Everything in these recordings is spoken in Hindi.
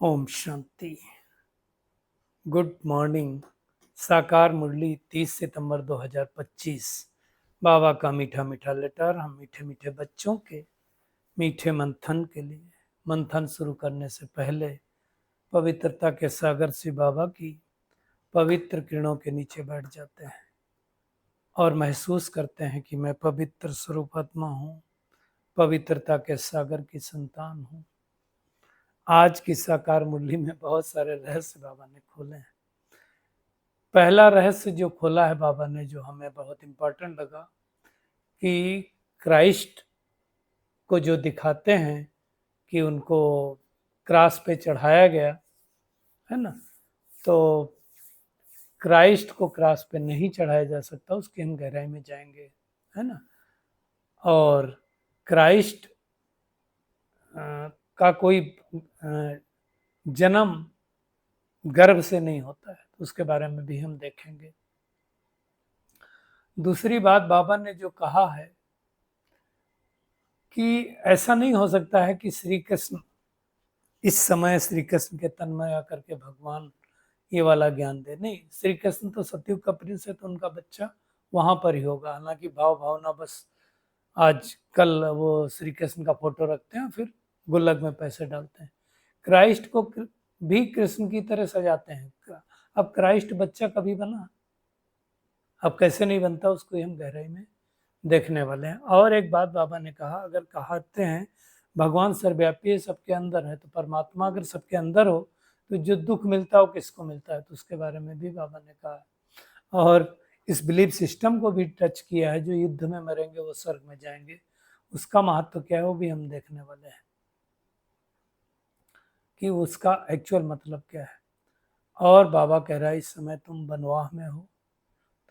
ओम शांति। Good morning. साकार मुरली 30 सितंबर 2025। बाबा का मीठा मीठा लेटर हम मीठे मीठे बच्चों के मीठे मंथन के लिए। मंथन शुरू करने से पहले पवित्रता के सागर से बाबा की पवित्र किरणों के नीचे बैठ जाते हैं और महसूस करते हैं कि मैं पवित्र स्वरूप आत्मा हूँ, पवित्रता के सागर की संतान हूँ। आज की साकार मुरली में बहुत सारे रहस्य बाबा ने खोले हैं। पहला रहस्य जो खोला है बाबा ने, जो हमें बहुत इम्पोर्टेंट लगा, कि क्राइस्ट को जो दिखाते हैं कि उनको क्रॉस पे चढ़ाया गया है ना, तो क्राइस्ट को क्रॉस पे नहीं चढ़ाया जा सकता, उसकी हम गहराई में जाएंगे, है ना। और क्राइस्ट का कोई जन्म गर्भ से नहीं होता है, तो उसके बारे में भी हम देखेंगे। दूसरी बात बाबा ने जो कहा है कि ऐसा नहीं हो सकता है कि श्री कृष्ण इस समय श्री कृष्ण के तन में आकर के भगवान ये वाला ज्ञान दे। नहीं, श्री कृष्ण तो सतयुग का प्रिंस है, तो उनका बच्चा वहां पर ही होगा। हालांकि भाव भावना बस आज कल वो श्री कृष्ण का फोटो रखते हैं, फिर गुल्लक में पैसे डालते हैं। क्राइस्ट को भी कृष्ण की तरह सजाते हैं। अब क्राइस्ट बच्चा कभी बना? अब कैसे नहीं बनता, उसको हम गहराई में देखने वाले हैं। और एक बात बाबा ने कहा, अगर कहते हैं भगवान सर्वव्यापी है, सबके अंदर है, तो परमात्मा अगर सबके अंदर हो तो जो दुख मिलता है वो किसको मिलता है, तो उसके बारे में भी बाबा ने कहा। और इस बिलीफ सिस्टम को भी टच किया है, जो युद्ध में मरेंगे वो स्वर्ग में जाएंगे। उसका महत्व क्या है वो भी हम देखने वाले हैं, कि उसका एक्चुअल मतलब क्या है। और बाबा कह रहा है इस समय तुम बनवाह में हो,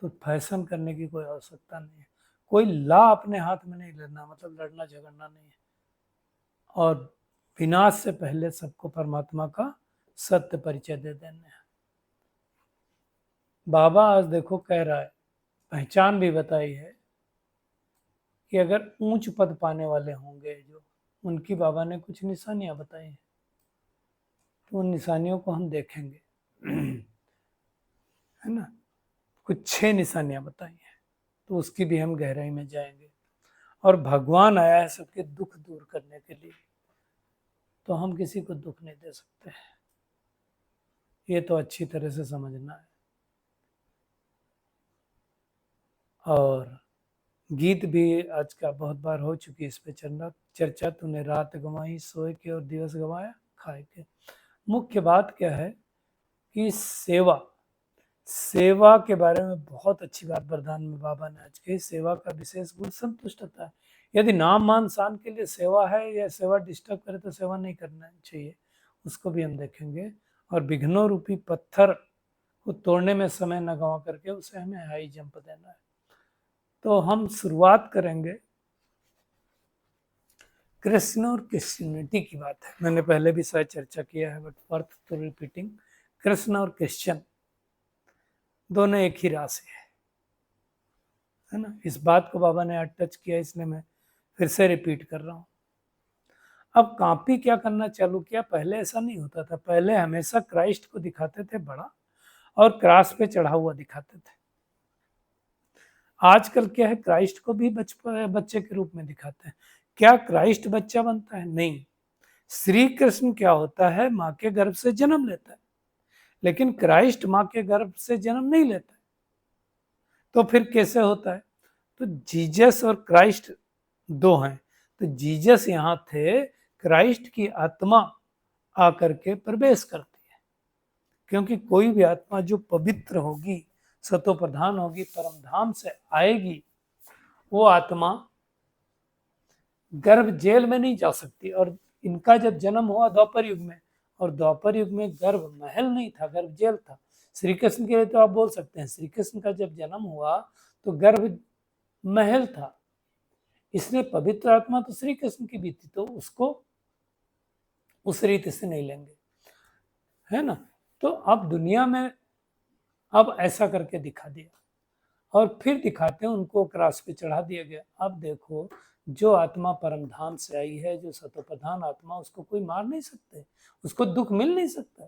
तो फैशन करने की कोई आवश्यकता नहीं है। कोई ला अपने हाथ में नहीं लेना, मतलब लड़ना झगड़ना नहीं है। और विनाश से पहले सबको परमात्मा का सत्य परिचय दे देना है। बाबा आज देखो कह रहा है, पहचान भी बताई है कि अगर ऊंच पद पाने वाले होंगे जो, उनकी बाबा ने कुछ निशानियां बताई हैं, तो उन निशानियों को हम देखेंगे है ना। कुछ 6 निशानियां बताई हैं, तो उसकी भी हम गहराई में जाएंगे। और भगवान आया है सबके दुख दूर करने के लिए, तो हम किसी को दुख नहीं दे सकते, ये तो अच्छी तरह से समझना है। और गीत भी आज का बहुत बार हो चुकी है इस पे चर्चा। तूने रात गंवाई सोए के और दिवस गंवाया खाए के। मुख्य बात क्या है कि सेवा, सेवा के बारे में बहुत अच्छी बात वरदान में बाबा ने आज कही। सेवा का विशेष गुण संतुष्टता है। यदि नाम मान शान के लिए सेवा है या सेवा डिस्टर्ब करे तो सेवा नहीं करना चाहिए, उसको भी हम देखेंगे। और विघ्नों रूपी पत्थर को तोड़ने में समय न गंवा करके उसे हमें हाई जंप देना है। तो हम शुरुआत करेंगे कृष्ण और क्रिश्चियनिटी की बात है। मैंने पहले भी शायद चर्चा किया है, but worth to repeating. Krishna और क्रिश्चियन दोनों एक ही राशि है ना। इस बात को बाबा ने आज टच किया, इसलिए मैं फिर से रिपीट कर रहा हूँ। अब कॉपी क्या करना चालू किया, पहले ऐसा नहीं होता था। पहले हमेशा क्राइस्ट को दिखाते थे बड़ा और क्रॉस पे चढ़ा हुआ दिखाते थे। आजकल क्या है, क्राइस्ट को भी बच्चे के रूप में दिखाते हैं। क्या क्राइस्ट बच्चा बनता है? नहीं। श्री कृष्ण क्या होता है, माँ के गर्भ से जन्म लेता है, लेकिन क्राइस्ट माँ के गर्भ से जन्म नहीं लेता है। तो फिर कैसे होता है? तो जीसस और क्राइस्ट दो हैं। तो जीसस यहाँ थे, क्राइस्ट की आत्मा आकर के प्रवेश करती है। क्योंकि कोई भी आत्मा जो पवित्र होगी, सतो प्रधान होगी, परम धाम से आएगी, वो आत्मा गर्भ जेल में नहीं जा सकती। और इनका जब जन्म हुआ द्वापर युग में, और द्वापर युग में गर्भ महल नहीं था, गर्भ जेल था। श्री कृष्ण के लिए तो आप बोल सकते हैं श्री कृष्ण का जब जन्म हुआ तो गर्भ महल था, इसलिए पवित्र आत्मा तो श्री कृष्ण की भी थी, तो उसको उस रीति से नहीं लेंगे, है ना। तो अब दुनिया में अब ऐसा करके दिखा दिया, और फिर दिखाते हैं उनको क्रॉस पे चढ़ा दिया गया। अब देखो, जो आत्मा परम धाम से आई है, जो सतोप्रधान आत्मा, उसको कोई मार नहीं सकते, उसको दुख मिल नहीं सकता।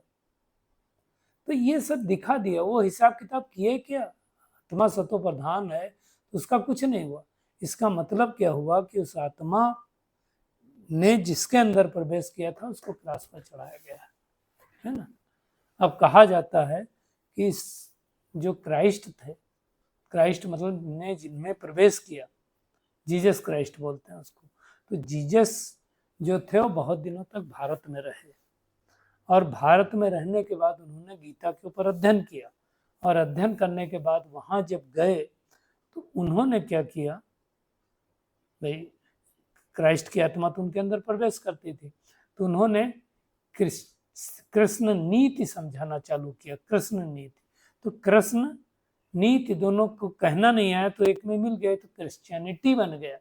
तो ये सब दिखा दिया। वो हिसाब किताब किए क्या? आत्मा सतोप्रधान है तो उसका कुछ नहीं हुआ। इसका मतलब क्या हुआ कि उस आत्मा ने जिसके अंदर प्रवेश किया था उसको क्रॉस पर चढ़ाया गया है ना। अब कहा जाता है कि जो क्राइस्ट थे, क्राइस्ट मतलब ने जिनमें प्रवेश किया, जीसस क्राइस्ट बोलते हैं उसको, तो जीसस जो थे वो बहुत दिनों तक भारत में रहे, और भारत में रहने के बाद उन्होंने गीता के ऊपर अध्ययन किया, और अध्ययन करने के बाद वहां जब गए तो उन्होंने क्या किया भाई, क्राइस्ट की आत्मा तो उनके अंदर प्रवेश करती थी, तो उन्होंने कृष्ण नीति समझाना चालू किया। कृष्ण नीति, तो कृष्ण नीति दोनों को कहना नहीं आया तो एक में मिल गए तो क्रिश्चियनिटी बन गया।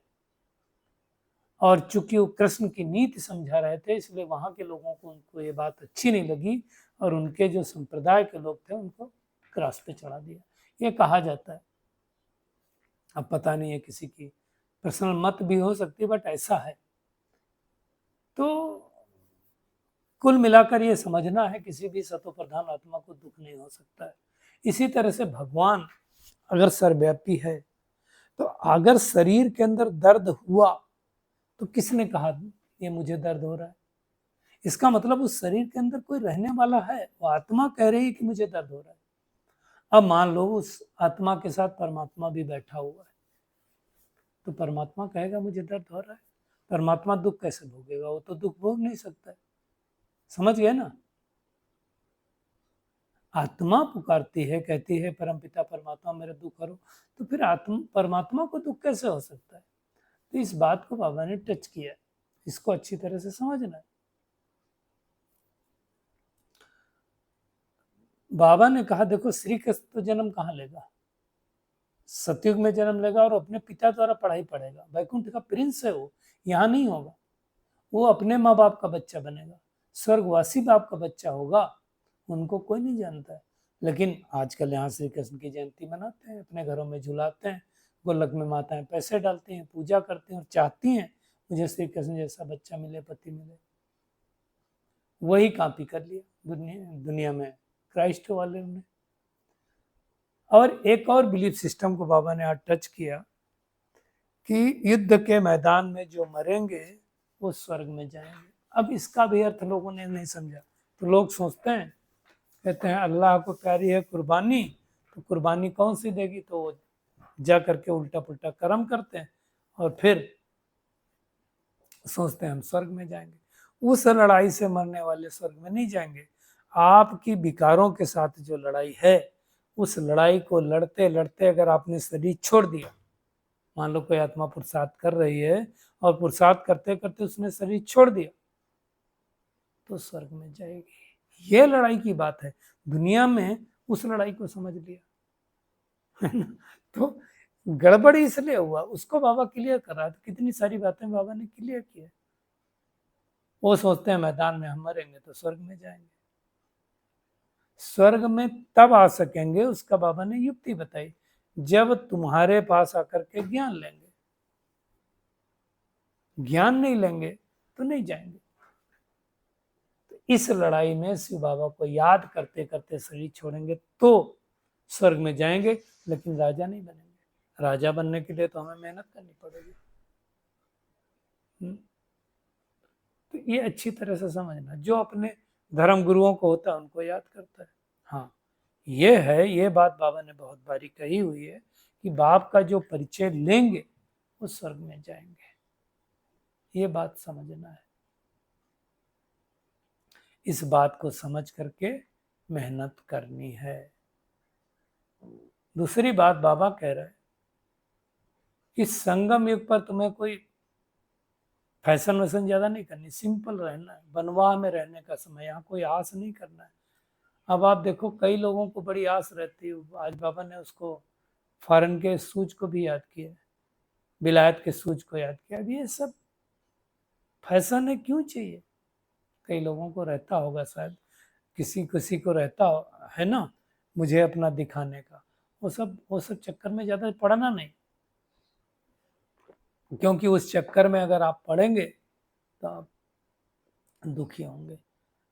और चूंकि वो कृष्ण की नीति समझा रहे थे इसलिए वहां के लोगों को उनको ये बात अच्छी नहीं लगी, और उनके जो संप्रदाय के लोग थे उनको क्रॉस पे चढ़ा दिया, ये कहा जाता है। अब पता नहीं है, किसी की पर्सनल मत भी हो सकती है, बट ऐसा है। तो कुल मिलाकर ये समझना है किसी भी सतोप्रधान आत्मा को दुख नहीं हो सकता है। इसी तरह से भगवान अगर सर्वव्यापी है तो अगर शरीर के अंदर दर्द हुआ तो किसने कहा ये मुझे दर्द हो रहा है? इसका मतलब उस शरीर के अंदर कोई रहने वाला है, वो आत्मा कह रही है कि मुझे दर्द हो रहा है। अब मान लो उस आत्मा के साथ परमात्मा भी बैठा हुआ है, तो परमात्मा कहेगा मुझे दर्द हो रहा है? परमात्मा दुख कैसे भोगेगा? वो तो दुख भोग नहीं सकता है। समझ गए ना? आत्मा पुकारती है, कहती है परमपिता परमात्मा मेरा दुख हरो, तो फिर आत्मा परमात्मा को दुख कैसे हो सकता है? तो इस बात को बाबा ने टच किया, इसको अच्छी तरह से समझना है। बाबा ने कहा देखो, श्री कृष्ण तो जन्म कहाँ लेगा? सतयुग में जन्म लेगा और अपने पिता द्वारा पढ़ाई पढ़ेगा। वैकुंठ का प्रिंस है वो, यहाँ नहीं होगा। वो अपने माँ बाप का बच्चा बनेगा, स्वर्गवासी बाप का बच्चा होगा, उनको कोई नहीं जानता है। लेकिन आजकल यहाँ श्री कृष्ण की जयंती मनाते हैं, अपने घरों में झुलाते हैं, गोलक में माताएं पैसे डालती हैं, पूजा करती हैं और चाहती हैं मुझे श्री कृष्ण जैसा बच्चा मिले, पति मिले। वही कॉपी कर लिया दुनिया में क्राइस्ट वाले ने। और एक और बिलीफ सिस्टम को बाबा ने आज टच किया कि युद्ध के मैदान में जो मरेंगे वो स्वर्ग में जाएंगे। अब इसका भी अर्थ लोगों ने नहीं समझा, तो लोग सोचते हैं, कहते हैं अल्लाह को प्यारी है कुर्बानी, तो कुर्बानी कौन सी देगी? तो वो जा करके उल्टा पुल्टा कर्म करते हैं और फिर सोचते हैं हम स्वर्ग में जाएंगे। उस लड़ाई से मरने वाले स्वर्ग में नहीं जाएंगे। आपकी विकारों के साथ जो लड़ाई है, उस लड़ाई को लड़ते लड़ते अगर आपने शरीर छोड़ दिया, मान लो कोई आत्मा पुरुषार्थ कर रही है और पुरुषार्थ करते करते उसने शरीर छोड़ दिया, तो स्वर्ग में जाएगी। ये लड़ाई की बात है। दुनिया में उस लड़ाई को समझ लिया है ना, तो गड़बड़ इसलिए हुआ। उसको बाबा क्लियर कर रहा था, कितनी सारी बातें बाबा ने क्लियर की है। वो सोचते हैं मैदान में हम मरेंगे तो स्वर्ग में जाएंगे। स्वर्ग में तब आ सकेंगे, उसका बाबा ने युक्ति बताई, जब तुम्हारे पास आकर के ज्ञान लेंगे। ज्ञान नहीं लेंगे तो नहीं जाएंगे। तो इस लड़ाई में शिव बाबा को याद करते करते शरीर छोड़ेंगे तो स्वर्ग में जाएंगे, लेकिन राजा नहीं बनेंगे। राजा बनने के लिए तो हमें मेहनत करनी पड़ेगी। तो ये अच्छी तरह से समझना, जो अपने धर्म गुरुओं को होता है उनको याद करता है। हाँ, ये है, ये बात बाबा ने बहुत बारी कही हुई है कि बाप का जो परिचय लेंगे वो स्वर्ग में जाएंगे। ये बात समझना है। इस बात को समझ करके मेहनत करनी है। दूसरी बात बाबा कह रहे हैं कि संगम युग पर तुम्हें कोई फैशन वैसन ज्यादा नहीं करनी, सिंपल रहना है। बनवाह में रहने का समय, यहाँ कोई आस नहीं करना है। अब आप देखो, कई लोगों को बड़ी आस रहती है। आज बाबा ने उसको फॉरेन के सूज को भी याद किया, विलायत के सूज को याद किया। अब ये सब फैशन है, क्यों चाहिए? कई लोगों को रहता होगा, शायद किसी किसी को रहता है ना, मुझे अपना दिखाने का। वो सब चक्कर में ज्यादा पड़ना नहीं। क्योंकि उस चक्कर में अगर आप पड़ेंगे तो आप दुखी होंगे।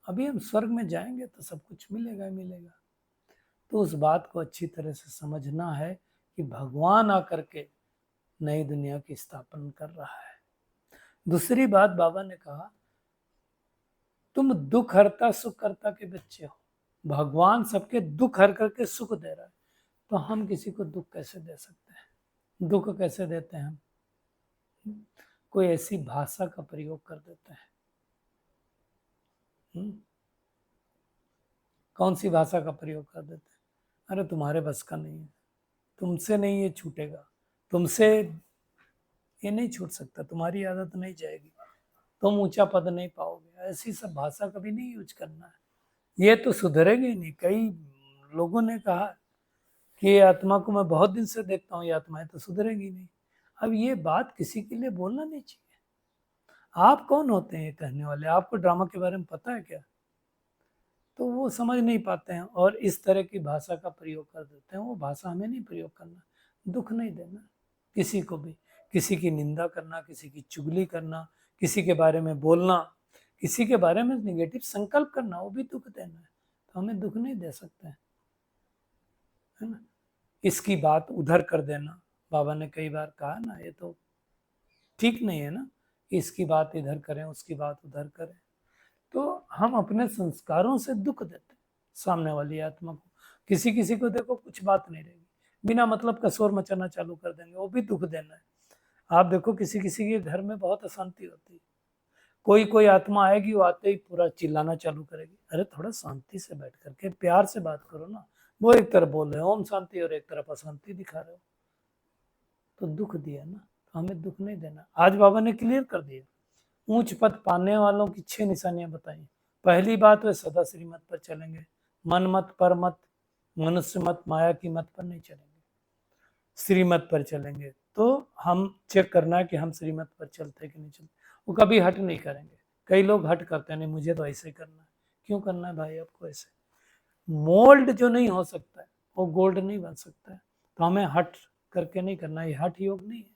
अभी हम स्वर्ग में जाएंगे तो सब कुछ मिलेगा ही मिलेगा। तो उस बात को अच्छी तरह से समझना है कि भगवान आकर के नई दुनिया की स्थापना कर रहा है। दूसरी बात बाबा ने कहा, तुम दुख हरता सुख हरता के बच्चे हो। भगवान सबके दुख हर करके सुख दे रहा है, तो हम किसी को दुख कैसे दे सकते हैं? दुख कैसे देते हैं हम? कोई ऐसी भाषा का प्रयोग कर देते हैं। कौन सी भाषा का प्रयोग कर देते हैं? अरे तुम्हारे बस का नहीं है, तुमसे नहीं ये छूटेगा, तुमसे ये नहीं छूट सकता, तुम्हारी आदत नहीं जाएगी, तुम ऊंचा पद नहीं पाओगे। ऐसी सब भाषा कभी नहीं यूज करना है, ये तो सुधरेगी नहीं। कई लोगों ने कहा कि ये आत्मा को मैं बहुत दिन से देखता हूँ, ये आत्मा है तो सुधरेगी नहीं। अब ये बात किसी के लिए बोलना नहीं चाहिए। आप कौन होते हैं ये कहने वाले? आपको ड्रामा के बारे में पता है क्या? तो वो समझ नहीं पाते हैं और इस तरह की भाषा का प्रयोग कर देते हैं। वो भाषा हमें नहीं प्रयोग करना, दुख नहीं देना किसी को भी। किसी की निंदा करना, किसी की चुगली करना, किसी के बारे में बोलना, किसी के बारे में निगेटिव संकल्प करना, वो भी दुख देना है। तो हमें दुख नहीं दे सकते हैं, है ना। इसकी बात उधर कर देना, बाबा ने कई बार कहा ना, ये तो ठीक नहीं है ना। इसकी बात इधर करें, उसकी बात उधर करें, तो हम अपने संस्कारों से दुख देते सामने वाली आत्मा को। किसी किसी को देखो कुछ बात नहीं रहेगी, बिना मतलब का शोर मचाना चालू कर देंगे, वो भी दुख देना है। आप देखो किसी किसी के घर में बहुत अशांति होती है, कोई कोई आत्मा आएगी, वो आते ही पूरा चिल्लाना चालू करेगी। अरे थोड़ा शांति से बैठ करके प्यार से बात करो ना। वो एक तरफ बोल रहे हो ओम शांति और एक तरफ अशांति दिखा रहे हो, तो दुख दिया ना। तो हमें दुख नहीं देना। आज बाबा ने क्लियर कर दिया, ऊंच पद पाने वालों की 6 निशानियां बताई। पहली बात, वे सदा श्रीमत पर चलेंगे, मन मत पर मत, मनुष्य मत, माया की मत पर नहीं चलेंगे, श्रीमत पर चलेंगे। तो हम चेक करना है कि हम श्रीमत पर चलते कि नहीं चलते। वो कभी हट नहीं करेंगे। कई लोग हट करते हैं, नहीं मुझे तो ऐसे करना है। क्यों करना है भाई आपको ऐसे? मोल्ड जो नहीं हो सकता है वो गोल्ड नहीं बन सकता है। तो हमें हट करके नहीं करना। ये हट योग नहीं है,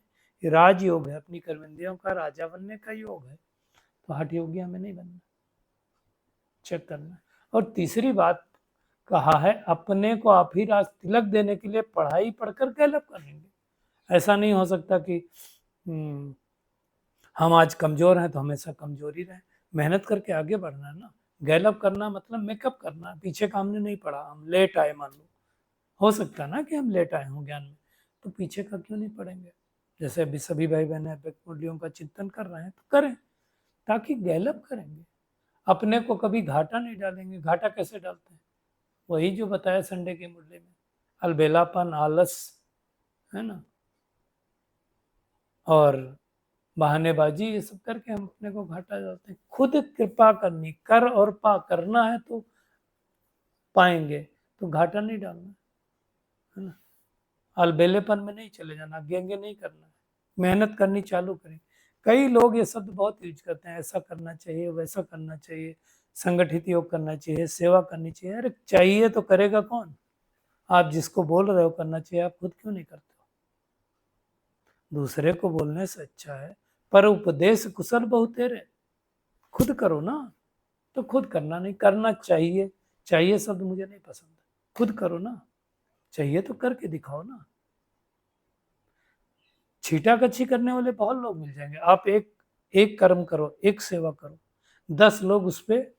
ये राज योग है, अपनी कर्मेंद्रियों का राजा बनने का योग है। तो हठ योगी हमें नहीं बनना, चेक करना। और तीसरी बात कहा है, अपने को आप ही राज तिलक देने के लिए पढ़ाई पढ़कर गैलअप करेंगे। ऐसा नहीं हो सकता कि हम आज कमजोर हैं तो हमेशा कमजोर ही रहे। मेहनत करके आगे बढ़ना है ना। गैलअप करना मतलब मेकअप करना, पीछे का हमने नहीं पढ़ा, हम लेट आए मान लो, हो सकता ना कि हम लेट आए हों ज्ञान में, तो पीछे का क्यों नहीं पढ़ेंगे? जैसे अभी सभी भाई बहन अव्यक्त मुरलियों का चिंतन कर रहे हैं तो करें, ताकि गैलअप करेंगे। अपने को कभी घाटा नहीं डालेंगे। घाटा कैसे डालते हैं? वही जो बताया संडे की मुरली में, अलबेलापन, आलस, है ना, और बहानेबाजी, ये सब करके हम अपने को घाटा डालते हैं। खुद कृपा करनी, कर और पा करना है तो पाएंगे, तो घाटा नहीं डालना, है ना। अलबेलेपन में नहीं चले जाना, गेंगे नहीं करना है, मेहनत करनी चालू करें। कई लोग ये शब्द बहुत यूज करते हैं, ऐसा करना चाहिए, वैसा करना चाहिए, संगठित योग करना चाहिए, सेवा करनी चाहिए। अरे चाहिए तो करेगा कौन? आप जिसको बोल रहे हो करना चाहिए, आप खुद क्यों नहीं करते हो? दूसरे को बोलने से अच्छा है, पर उपदेश कुशल बहु तेरे, खुद करो ना। तो खुद करना नहीं, करना चाहिए। चाहिए शब्द मुझे नहीं पसंद, खुद करो ना। चाहिए तो करके दिखाओ ना। छीटा कच्छी करने वाले बहुत लोग मिल जाएंगे। आप एक एक कर्म करो, एक सेवा करो, 10 लोग उस पर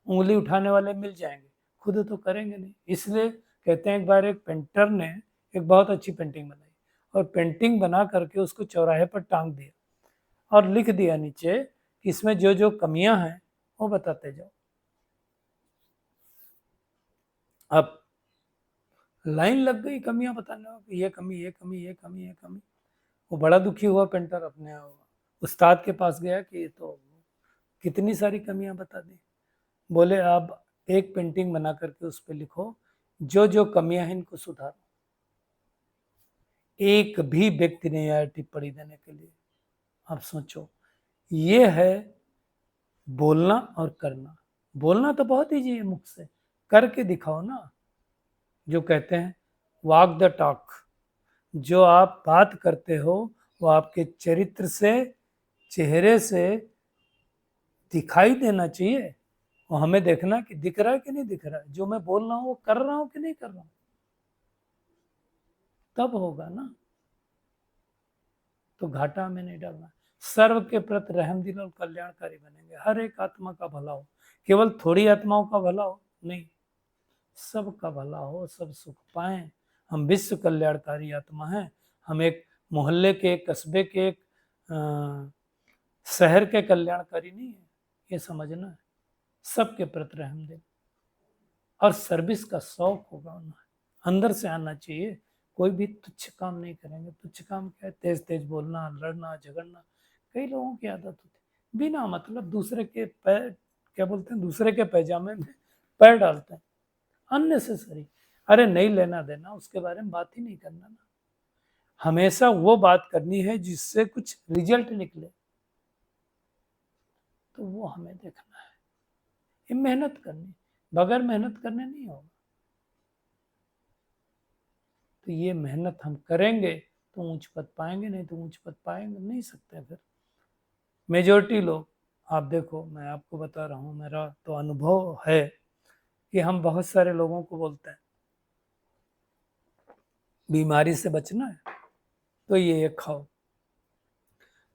उंगली उठाने वाले मिल जाएंगे, खुद तो करेंगे नहीं। इसलिए कहते हैं, एक बार एक पेंटर ने एक बहुत अच्छी पेंटिंग बनाई और पेंटिंग बना करके उसको चौराहे पर टांग दिया और लिख दिया नीचे कि इसमें जो जो कमियां हैं वो बताते जाओ। अब लाइन लग गई कमियां बताने में, ये कमी, ये कमी, ये कमी, ये कमी। वो बड़ा दुखी हुआ पेंटर, अपने उस्ताद के पास गया कि ये तो कितनी सारी कमियां बता दी। बोले आप एक पेंटिंग बना करके उस पर लिखो जो जो कमियां हैं इनको सुधारो। एक भी व्यक्ति नहीं आया टिप्पणी देने के लिए। आप सोचो, ये है बोलना और करना। बोलना तो बहुत ईजी है मुख से, करके दिखाओ ना। जो कहते हैं वॉक द टॉक, जो आप बात करते हो वो आपके चरित्र से, चेहरे से दिखाई देना चाहिए। और हमें देखना कि दिख रहा है कि नहीं दिख रहा है, जो मैं बोल रहा हूँ वो कर रहा हूँ कि नहीं कर रहा हूँ, तब होगा ना। तो घाटा हमें नहीं डालना। सर्व के प्रति रहमदिल और कल्याणकारी बनेंगे, हर एक आत्मा का भला हो, केवल थोड़ी आत्माओं का भला हो नहीं, सबका भला हो, सब सुख पाएं। हम विश्व कल्याणकारी आत्मा हैं। हम एक मोहल्ले के, एक कस्बे के, एक शहर के कल्याणकारी नहीं है, ये समझना है। सबके प्रति रहम दे और सर्विस का शौक होगा उन्हें, अंदर से आना चाहिए। कोई भी तुच्छ काम नहीं करेंगे। तुच्छ काम क्या है? तेज तेज बोलना, लड़ना, झगड़ना। कई लोगों की आदत होती है, बिना मतलब दूसरे के पैर, क्या बोलते हैं, दूसरे के पैजामे में पैर डालते हैं, अननेसेसरी। अरे नहीं लेना देना, उसके बारे में बात ही नहीं करना ना। हमेशा वो बात करनी है जिससे कुछ रिजल्ट निकले, तो वो हमें देखना है। ये मेहनत करनी, बगैर मेहनत करने नहीं होगा। तो ये मेहनत हम करेंगे तो ऊंच पद पाएंगे, नहीं तो ऊंच पद पाएंगे नहीं सकते। फिर मेजोरिटी लोग, आप देखो, मैं आपको बता रहा हूँ, मेरा तो अनुभव है कि हम बहुत सारे लोगों को बोलते हैं बीमारी से बचना है तो ये खाओ,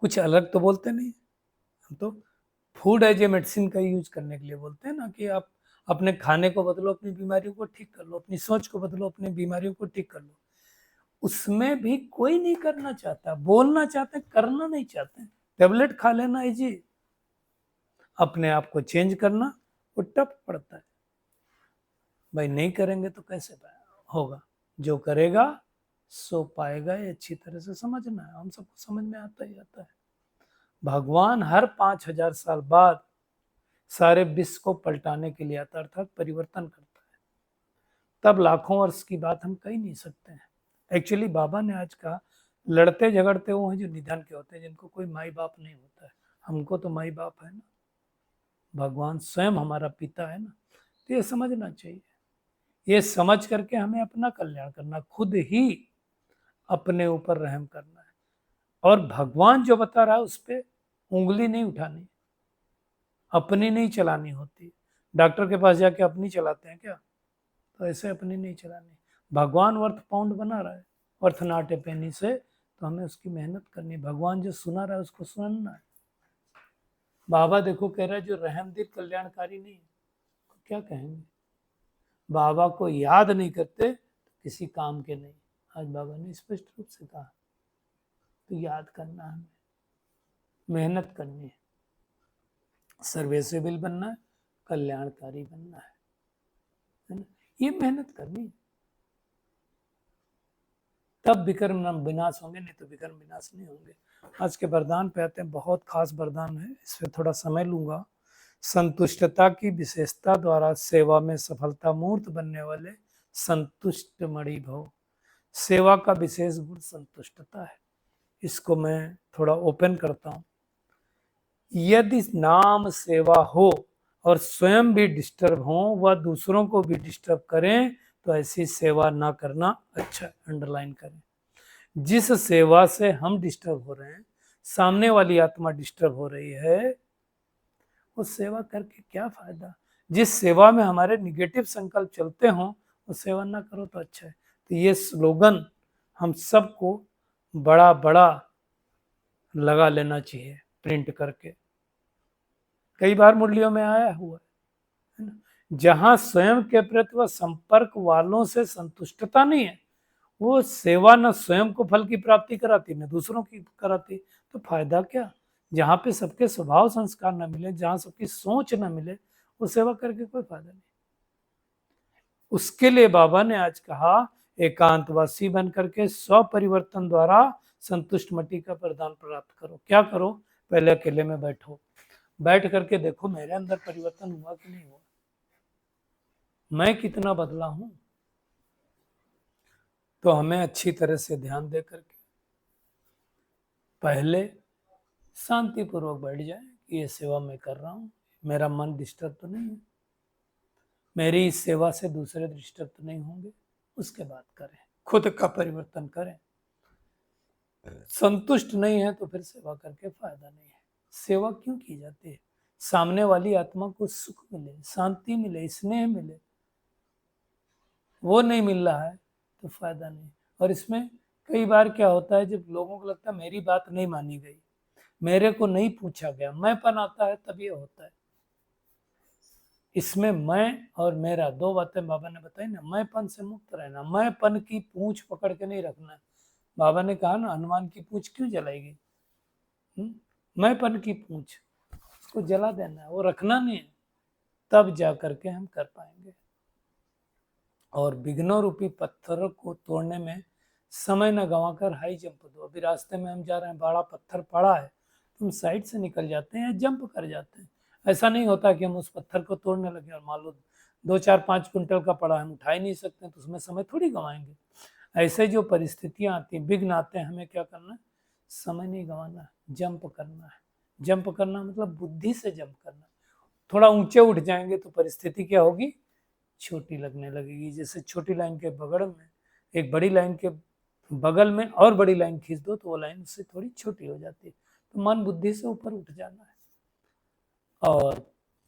कुछ अलग तो बोलते नहीं। हम तो फूड एज ए मेडिसिन का यूज करने के लिए बोलते हैं ना, कि आप अपने खाने को बदलो, अपनी बीमारियों को ठीक कर लो, अपनी सोच को बदलो, अपनी बीमारियों को ठीक कर लो। उसमें भी कोई नहीं करना चाहता, बोलना चाहते हैं, करना नहीं चाहते। टेबलेट खा लेना इजी, अपने आप को चेंज करना वो टफ पड़ता है। भाई नहीं करेंगे तो कैसे होगा? जो करेगा सो पाएगा, ये अच्छी तरह से समझना है। हम सबको समझ में आता ही आता है। भगवान हर 5,000 साल बाद सारे विश्व को पलटाने के लिए आता, अर्थात परिवर्तन करता है। तब लाखों वर्ष की बात हम कह नहीं सकते हैं। एक्चुअली बाबा ने आज कहा, लड़ते झगड़ते वो हैं जो निधन के होते हैं, जिनको कोई माई बाप नहीं होता है। हमको तो माई बाप है ना, भगवान स्वयं हमारा पिता है ना। तो ये समझना चाहिए। ये समझ करके हमें अपना कल्याण करना, खुद ही अपने ऊपर रहम करना है। और भगवान जो बता रहा है उस पर उंगली नहीं उठानी, अपनी नहीं चलानी होती। डॉक्टर के पास जाके अपनी चलाते हैं क्या? तो ऐसे अपनी नहीं चलानी। भगवान वर्थ पाउंड बना रहा है, वर्थ नॉट ए पेनी से, तो हमें उसकी मेहनत करनी। भगवान जो सुना रहा है उसको सुनना है। बाबा देखो कह रहा है जो रहमदिल कल्याणकारी नहीं, तो क्या कहेंगे? बाबा को याद नहीं करते तो किसी काम के नहीं। आज बाबा ने स्पष्ट रूप से कहा। तो याद करना है, हमें मेहनत करनी है, सर्विसेबल बनना है, कल्याणकारी बनना है ना? ये मेहनत करनी है, तब विक्रम विनाश होंगे, नहीं तो विक्रम विनाश नहीं होंगे। आज के वरदान पे आते हैं। बहुत खास वरदान है, इस पर थोड़ा समय लूंगा। संतुष्टता की विशेषता द्वारा सेवा में सफलता मूर्त बनने वाले संतुष्ट मणि भव। सेवा का विशेष गुण संतुष्टता है। इसको मैं थोड़ा ओपन करता हूँ। यदि नाम सेवा हो और स्वयं भी डिस्टर्ब हो व दूसरों को भी डिस्टर्ब करें तो ऐसी सेवा ना करना अच्छा। अंडरलाइन करें। जिस सेवा से हम डिस्टर्ब हो रहे हैं, सामने वाली आत्मा डिस्टर्ब हो रही है, उस सेवा करके क्या फायदा? जिस सेवा में हमारे निगेटिव संकल्प चलते हों, वो सेवा ना करो तो अच्छा है। तो ये स्लोगन हम सबको बड़ा बड़ा लगा लेना चाहिए, प्रिंट करके। कई बार मुरलियों में आया हुआ है ना। जहां स्वयं के प्रति व संपर्क वालों से संतुष्टता नहीं है, वो सेवा न स्वयं को फल की प्राप्ति कराती न दूसरों की कराती, तो फायदा क्या? जहाँ पे सबके स्वभाव संस्कार न मिले, जहाँ सबकी सोच न मिले, वो सेवा करके कोई फायदा नहीं। उसके लिए बाबा ने आज कहा, एकांतवासी बन करके स्व परिवर्तन द्वारा संतुष्ट मति का प्रदान प्राप्त करो। क्या करो? पहले अकेले में बैठो, बैठ करके देखो मेरे अंदर परिवर्तन हुआ कि नहीं हुआ, मैं कितना बदला हूं। तो हमें अच्छी तरह से ध्यान दे करके पहले शांतिपूर्वक बैठ जाए कि ये सेवा मैं कर रहा हूँ, मेरा मन डिस्टर्ब तो नहीं है, मेरी इस सेवा से दूसरे डिस्टर्ब तो नहीं होंगे। उसके बाद करें, खुद का परिवर्तन करें। संतुष्ट नहीं है तो फिर सेवा करके फायदा नहीं है। सेवा क्यों की जाती है? सामने वाली आत्मा को सुख मिले, शांति मिले, स्नेह मिले। वो नहीं मिल रहा है तो फायदा नहीं। और इसमें कई बार क्या होता है, जब लोगों को लगता है मेरी बात नहीं मानी गई, मेरे को नहीं पूछा गया, मैंपन आता है, तब ये होता है। इसमें मैं और मेरा दो बातें बाबा ने बताई ना। मैंपन से मुक्त रहना, मैंपन की पूंछ पकड़ के नहीं रखना। बाबा ने कहा ना, हनुमान की पूंछ क्यों जलाएगी? मैंपन की पूंछ, उसको जला देना है, वो रखना नहीं है। तब जा करके हम कर पाएंगे। और विघ्नों रूपी पत्थरों को तोड़ने में समय न गंवाकर हाई जंप दो। अभी रास्ते में हम जा रहे हैं, बड़ा पत्थर पड़ा है, तुम साइड से निकल जाते हैं या जंप कर जाते हैं। ऐसा नहीं होता कि हम उस पत्थर को तोड़ने लगे और मान लो 2-4-5 कुंटल का पड़ा, हम उठा ही नहीं सकते, तो उसमें समय थोड़ी गंवाएंगे। ऐसे जो परिस्थितियां आती हैं, विघ्न आते हैं, हमें क्या करना है? समय नहीं गंवाना, जंप करना है। जंप करना मतलब बुद्धि से जंप करना। थोड़ा ऊंचे उठ जाएंगे तो परिस्थिति क्या होगी? छोटी लगने लगेगी। जैसे छोटी लाइन के बगल में एक बड़ी लाइन के बगल में और बड़ी लाइन खींच दो तो वो लाइन उससे थोड़ी छोटी हो जाती है। तो मन बुद्धि से ऊपर उठ जाना है। और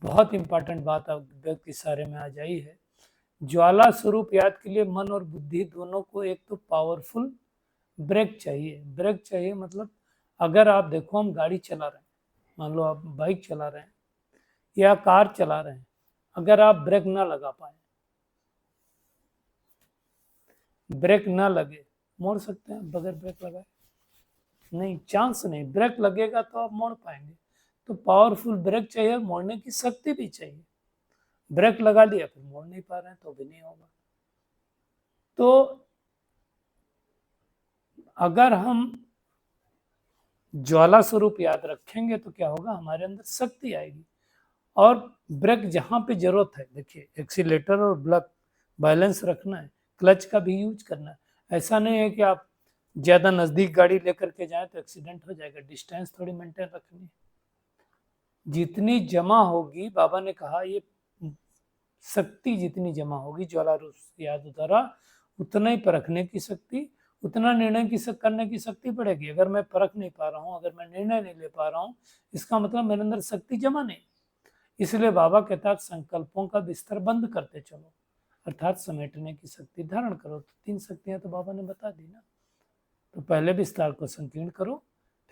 बहुत इंपॉर्टेंट बात अब व्यक्ति सारे में आ जाई है। ज्वाला स्वरूप याद के लिए मन और बुद्धि दोनों को एक तो पावरफुल ब्रेक चाहिए। ब्रेक चाहिए मतलब, अगर आप देखो हम गाड़ी चला रहे हैं, मान लो आप बाइक चला रहे हैं या कार चला रहे हैं, अगर आप ब्रेक ना लगा पाए, ब्रेक ना लगे, मोड़ सकते हैं बगैर ब्रेक लगाए? नहीं, चांस नहीं। ब्रेक लगेगा तो आप मोड़ पाएंगे। तो पावरफुल ब्रेक चाहिए, मोड़ने की शक्ति भी चाहिए। ब्रेक लगा लिया फिर मोड़ नहीं पा रहे हैं तो भी नहीं होगा। तो अगर हम ज्वाला स्वरूप याद रखेंगे तो क्या होगा? हमारे अंदर शक्ति आएगी। और ब्रेक जहां पे जरूरत है, देखिए एक्सीलेटर और ब्रेक बैलेंस रखना है, क्लच का भी यूज करना है। ऐसा नहीं है कि आप ज्यादा नजदीक गाड़ी लेकर के जाए तो एक्सीडेंट हो जाएगा। डिस्टेंस थोड़ी मेंटेन रखनी है। जितनी जमा होगी, बाबा ने कहा, ये शक्ति जितनी जमा होगी ज्वाला रूप याद द्वारा, उतना ही परखने की शक्ति, उतना निर्णय की करने की शक्ति बढ़ेगी। अगर मैं परख नहीं पा रहा हूँ, अगर मैं निर्णय नहीं ले पा रहा हूँ, इसका मतलब मेरे अंदर शक्ति जमा नहीं। इसलिए बाबा कहता है संकल्पों का बिस्तर बंद करते चलो, अर्थात समेटने की शक्ति धारण करो। तो 3 शक्तियां तो बाबा ने बता दी ना। तो पहले विस्तार को संकीर्ण करो,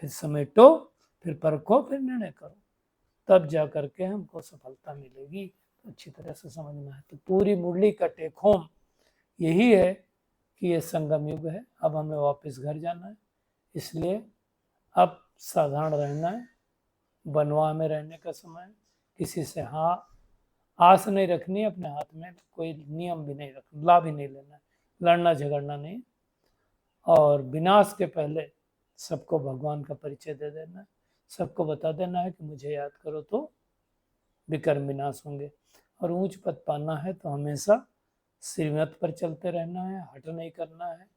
फिर समेटो, फिर परखो, फिर निर्णय करो, तब जा करके हमको सफलता मिलेगी। तो अच्छी तरह से समझना है। तो पूरी मुरली का टेक होम यही है कि ये संगम युग है, अब हमें वापस घर जाना है। इसलिए अब साधारण रहना है, बनवा में रहने का समय है। किसी से आस नहीं रखनी, अपने हाथ में कोई नियम भी नहीं रखना, ला भी नहीं लेना है, लड़ना झगड़ना नहीं। और विनाश के पहले सबको भगवान का परिचय दे देना है, सबको बता देना है कि मुझे याद करो तो विकर्म विनाश होंगे। और ऊंच पद पाना है तो हमेशा श्रीमत पर चलते रहना है, हट नहीं करना है,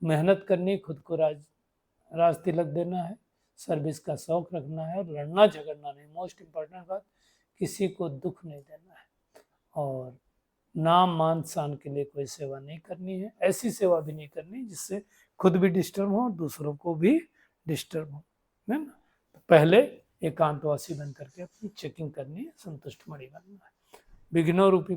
मेहनत करनी, खुद को राज तिलक देना है, सर्विस का शौक रखना है, और लड़ना झगड़ना नहीं। मोस्ट इम्पॉर्टेंट बात, किसी को दुख नहीं देना है। और नाम मान शान के लिए कोई सेवा नहीं करनी है। ऐसी सेवा भी नहीं करनी जिससे खुद भी डिस्टर्ब हो और दूसरों को भी डिस्टर्ब हो, है ना। तो पहले एकांतवासी बन करके अपनी चेकिंग करनी है, संतुष्ट मणि बनना है। विघ्नों रूपी